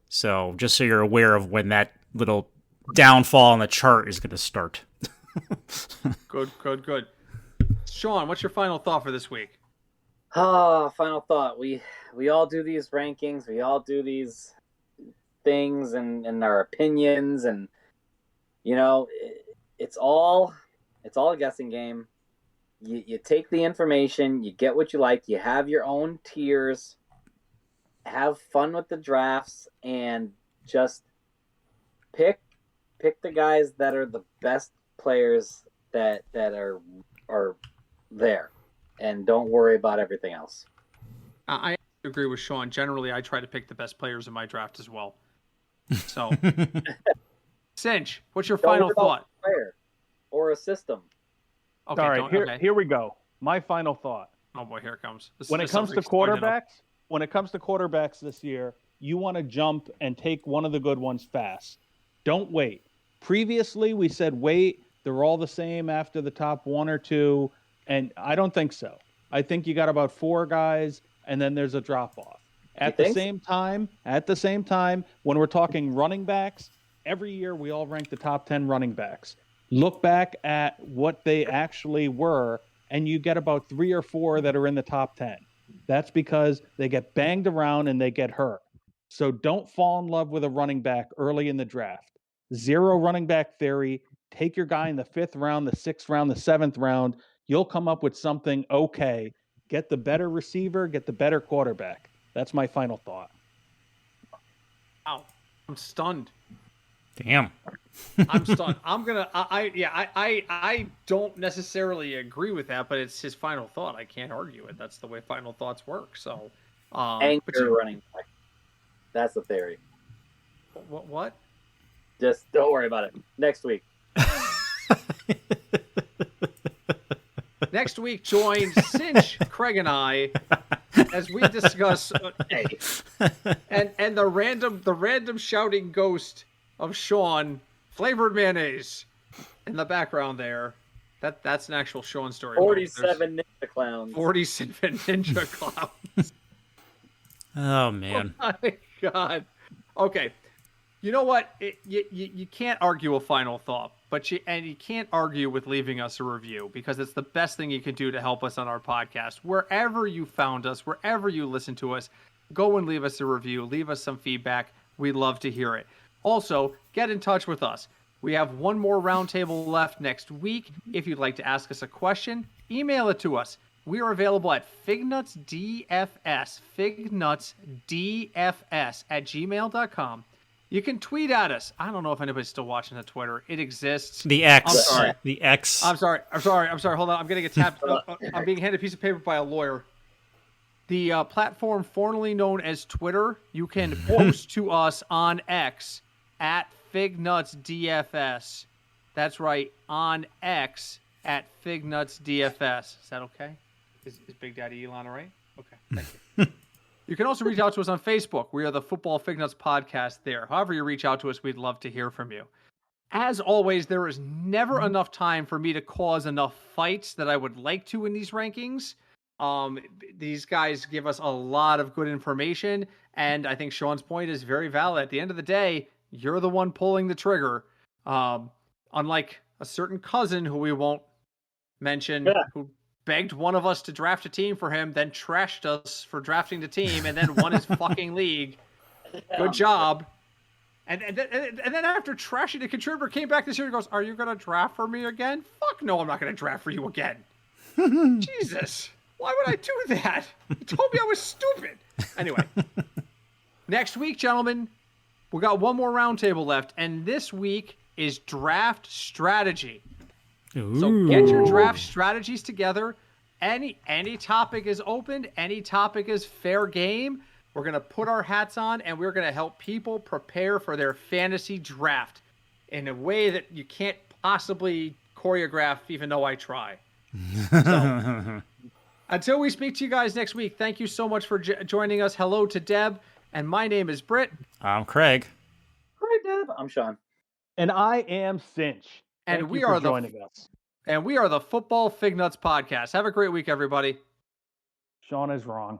S3: so just so you're aware of when that little downfall on the chart is gonna start.
S4: Good. Sean, what's your final thought for this week?
S2: Final thought. We all do these rankings. We all do these things and our opinions, and it's all a guessing game. You take the information, you get what you like, you have your own tiers, have fun with the drafts, and just pick the guys that are the best players that are there, and don't worry about everything else.
S4: I agree with Sean. Generally, I try to pick the best players in my draft as well. So, Cinch, what's your
S2: Don't
S4: final
S2: worry about
S4: thought?
S2: a player or a system.
S4: Okay,
S1: All right, here we go. My final thought.
S4: Oh boy, here it comes.
S1: When it comes to quarterbacks this year, you want to jump and take one of the good ones fast. Don't wait. Previously, we said wait. They're all the same after the top 1 or 2, and I don't think so. I think you got about 4 guys, and then there's a drop off. At the same time, when we're talking running backs, every year we all rank the top 10 running backs. Look back at what they actually were, and you get about 3 or 4 that are in the top 10. That's because they get banged around and they get hurt. So don't fall in love with a running back early in the draft. 0 running back theory. Take your guy in the 5th round, the 6th round, the 7th round. You'll come up with something okay. Get the better receiver, get the better quarterback. That's my final thought.
S4: Wow, I'm stunned.
S3: Damn.
S4: I'm stunned. I don't necessarily agree with that, but it's his final thought. I can't argue it. That's the way final thoughts work. So,
S2: Anchor running back. That's the theory.
S4: What?
S2: Just don't worry about it. Next week.
S4: Next week, join Cinch, Craig, and I as we discuss and the random shouting ghost of Sean, flavored mayonnaise in the background there. That's an actual Sean story.
S2: 47 ninja clowns.
S4: 47 ninja clowns.
S3: Oh man.
S4: Oh my God. Okay. You know what? You can't argue a final thought, but you can't argue with leaving us a review, because it's the best thing you can do to help us on our podcast. Wherever you found us, wherever you listen to us, go and leave us a review. Leave us some feedback. We'd love to hear it. Also, get in touch with us. We have one more roundtable left next week. If you'd like to ask us a question, email it to us. We are available at fignutsdfs@gmail.com. You can tweet at us. I don't know if anybody's still watching the Twitter. It exists.
S3: The X.
S4: I'm sorry.
S3: The X.
S4: I'm sorry. Hold on. I'm getting tapped. I'm being handed a piece of paper by a lawyer. The platform formerly known as Twitter, you can post to us on X at FignutsDFS. That's right, on X at Fignuts DFS. Is that okay? Is Big Daddy Elon all right? Okay, thank you. You can also reach out to us on Facebook. We are the Football Fignuts Podcast there. However you reach out to us, we'd love to hear from you. As always, there is never enough time for me to cause enough fights that I would like to in these rankings. These guys give us a lot of good information, and I think Sean's point is very valid. At the end of the day, you're the one pulling the trigger. Unlike a certain cousin who we won't mention, who begged one of us to draft a team for him, then trashed us for drafting the team, and then won his fucking league. Good job. And then after trashing the contributor, came back this year and goes, "Are you going to draft for me again?" Fuck no, I'm not going to draft for you again. Jesus. Why would I do that? You told me I was stupid. Anyway. Next week, gentlemen, we got one more roundtable left, and this week is draft strategy.
S3: Ooh.
S4: So get your draft strategies together. Any topic is open. Any topic is fair game. We're going to put our hats on, and we're going to help people prepare for their fantasy draft in a way that you can't possibly choreograph, even though I try. So, until we speak to you guys next week, thank you so much for joining us. Hello to Deb, and my name is Britt.
S3: I'm Craig.
S2: Hi, Deb. I'm Sean.
S1: And I am Cinch.
S4: And we are
S1: joining us.
S4: And we are the Football Fignuts Podcast. Have a great week, everybody.
S1: Sean is wrong.